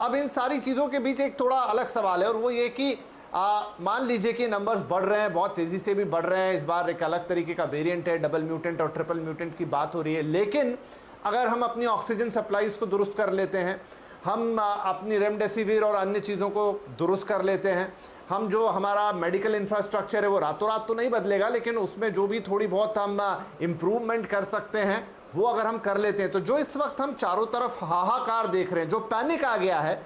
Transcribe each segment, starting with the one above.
अब इन सारी चीज़ों के बीच एक थोड़ा अलग सवाल है, और वो ये कि मान लीजिए कि नंबर्स बढ़ रहे हैं, बहुत तेज़ी से भी बढ़ रहे हैं। इस बार एक अलग तरीके का वेरिएंट है, डबल म्यूटेंट और ट्रिपल म्यूटेंट की बात हो रही है। लेकिन अगर हम अपनी ऑक्सीजन सप्लाईज को दुरुस्त कर लेते हैं, हम अपनी रेमडेसिविर और अन्य चीज़ों को दुरुस्त कर लेते हैं, हम जो हमारा मेडिकल इंफ्रास्ट्रक्चर है वो रातों रात तो नहीं बदलेगा, लेकिन उसमें जो भी थोड़ी बहुत हम इम्प्रूवमेंट कर सकते हैं वो अगर हम कर लेते हैं, तो जो इस वक्त हम चारों तरफ हाहाकार देख रहे हैं, जो पैनिक आ गया है,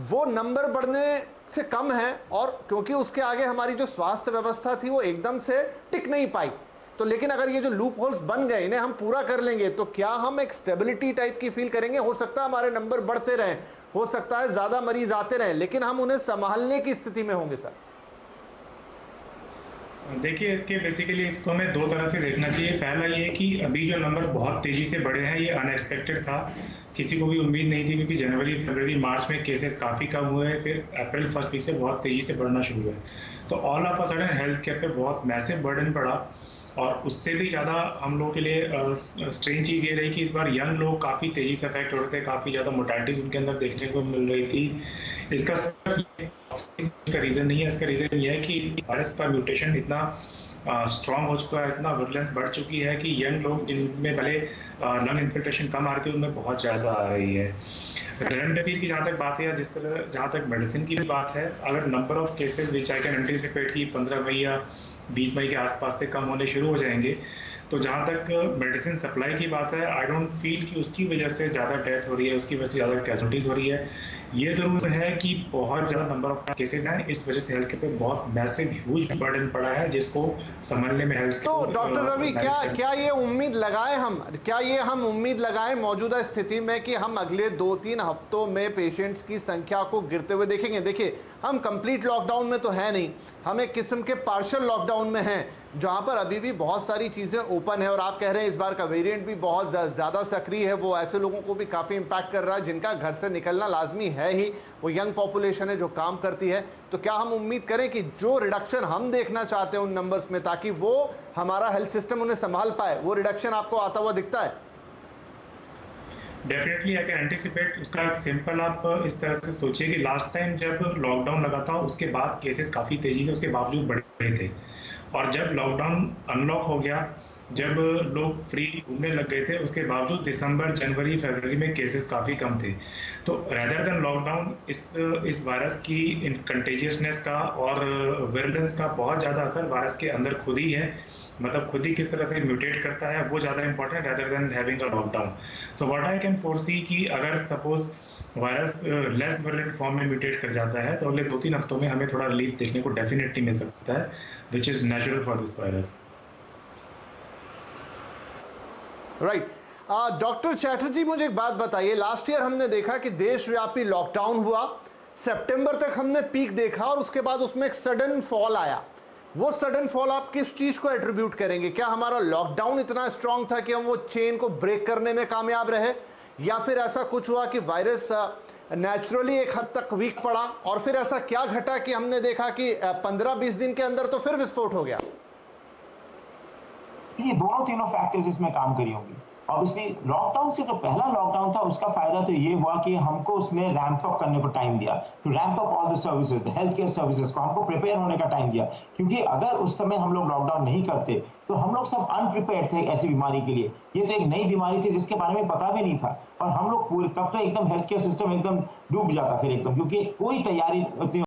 वो नंबर बढ़ने से कम है। और क्योंकि उसके आगे हमारी जो स्वास्थ्य व्यवस्था थी वो एकदम से टिक नहीं पाई। तो लेकिन अगर ये जो लूप होल्स बन गए इन्हें हम पूरा कर लेंगे तो क्या हम एक स्टेबिलिटी टाइप की फील करेंगे? हो सकता है हमारे नंबर बढ़ते रहें, हो सकता है ज्यादा मरीज आते रहें, लेकिन हम उन्हें संभालने की स्थिति में होंगे सर। देखिए, इसके बेसिकली इसको हमें दो तरह से देखना चाहिए। पहला ये कि अभी जो नंबर बहुत तेजी से बढ़े हैं ये अनएक्सपेक्टेड था, किसी को भी उम्मीद नहीं थी, क्योंकि जनवरी फरवरी मार्च में केसेस काफ़ी कम हुए, फिर अप्रैल फर्स्ट वीक से बहुत तेजी से बढ़ना शुरू हुआ। तो all of a sudden health care पे बहुत मैसिव बर्डन पड़ा। और उससे भी ज़्यादा हम लोग के लिए स्ट्रेंज चीज़ ये रही कि इस बार यंग लोग काफ़ी तेज़ी से अफेक्ट हो रहे थे, काफ़ी ज़्यादा मोर्टैलिटीज उनके अंदर देखने को मिल रही थी। इसका रीज़न नहीं है, इसका रीज़न ये है कि वायरस का म्यूटेशन इतना स्ट्रॉन्ग हो चुका है, इतना विरुलेंस बढ़ चुकी है कि यंग लोग जिनमें पहले लंग इन्फेक्शन कम आ रही थी उनमें बहुत ज़्यादा आ रही है। रेमडेसिविर की जहाँ तक बात है, या जिस तरह जहाँ तक मेडिसिन की भी बात है, अगर number of cases which I can anticipate की 15 मई या 20 मई के आसपास से कम होने शुरू हो जाएंगे, तो जहाँ तक मेडिसिन सप्लाई की बात है, आई डोंट फील कि उसकी वजह से ज़्यादा डेथ हो रही है, उसकी वजह से ज़्यादा कैजुअलिटीज हो रही है। ये ज़रूर है कि बहुत ज़्यादा नंबर ऑफ केसेस हैं, इस वजह से हेल्थ केयर पे बहुत मैसिव ह्यूज बर्डन पड़ा है, जिसको संभालने में हेल्थ। तो डॉक्टर रवि, क्या ये उम्मीद लगाएं हम, क्या ये हम उम्मीद लगाएं मौजूदा स्थिति में कि हम अगले 2-3 हफ्तों में पेशेंट्स की संख्या को गिरते हुए देखेंगे? देखिए, हम कंप्लीट लॉकडाउन में तो है नहीं, हम एक किस्म के पार्शियल लॉकडाउन में हैं, जहां पर अभी भी बहुत सारी चीज़ें ओपन है। और आप कह रहे हैं इस बार का वेरिएंट भी बहुत ज़्यादा सक्रिय है, वो ऐसे लोगों को भी काफ़ी इम्पैक्ट कर रहा है जिनका घर से निकलना लाजमी है ही, वो यंग पॉपुलेशन है जो काम करती है। तो क्या हम उम्मीद करें कि जो रिडक्शन हम देखना चाहते हैं उन नंबर्स में, ताकि वो हमारा हेल्थ सिस्टम उन्हें संभाल पाए, वो रिडक्शन आपको आता हुआ दिखता है? Definitely I can anticipate. उसका एक सिंपल आप इस तरह से सोचिए कि लास्ट टाइम जब लॉकडाउन लगा था उसके बाद केसेस काफ़ी तेजी से उसके बावजूद बढ़ रहे थे, और जब लॉकडाउन अनलॉक हो गया, जब लोग फ्री घूमने लग गए थे, उसके बावजूद दिसंबर जनवरी फरवरी में केसेस काफ़ी कम थे। तो रेदर देन लॉकडाउन इस वायरस की कंटेजियसनेस का और विरुलेंस का बहुत ज़्यादा असर वायरस के अंदर खुद ही है, मतलब खुद ही किस तरह से म्यूटेट करता है वो ज़्यादा important rather than having a lockdown. So what I can foresee कि अगर suppose virus less virulent form में म्यूटेट कर जाता है तो अगले 2-3 हफ्तों में हमें थोड़ा रिलीफ देखने को डेफिनेटली मिल सकता है, which is natural for this virus. Right. Doctor Chatterjee, मुझे एक बात बताइए, लास्ट ईयर हमने देखा कि देशव्यापी लॉकडाउन हुआ, सितंबर तक हमने पीक देखा और उसके बाद उसमें एक सडन फॉल आया। वो सडन फॉल आप किस चीज को एट्रीब्यूट करेंगे? क्या हमारा लॉकडाउन इतना स्ट्रांग था कि हम वो चेन को ब्रेक करने में कामयाब रहे, या फिर ऐसा कुछ हुआ कि वायरस नेचुरली एक हद तक वीक पड़ा, और फिर ऐसा क्या घटा कि हमने देखा कि 15-20 दिन के अंदर तो फिर विस्फोट हो गया? ये दोनों तीनों फैक्टर्स इसमें काम करी होंगी। ऑब्वियसली लॉकडाउन से जो पहला लॉकडाउन था उसका फायदा तो ये हुआ कि हमको उसमें रैंप अप करने को टाइम दिया, to ramp up all the services, the health care services को हमको प्रिपेयर होने का टाइम दिया। क्योंकि अगर उस समय हम लोग लॉकडाउन नहीं करते तो हम लोग सब अनप्रिपेयर्ड थे ऐसी बीमारी के लिए। ये तो एक नई बीमारी थी जिसके बारे में पता भी नहीं था, और हम लोग पूरे तब तो एकदम हेल्थ केयर सिस्टम एकदम डूब जाता फिर एकदम, क्योंकि कोई तैयारी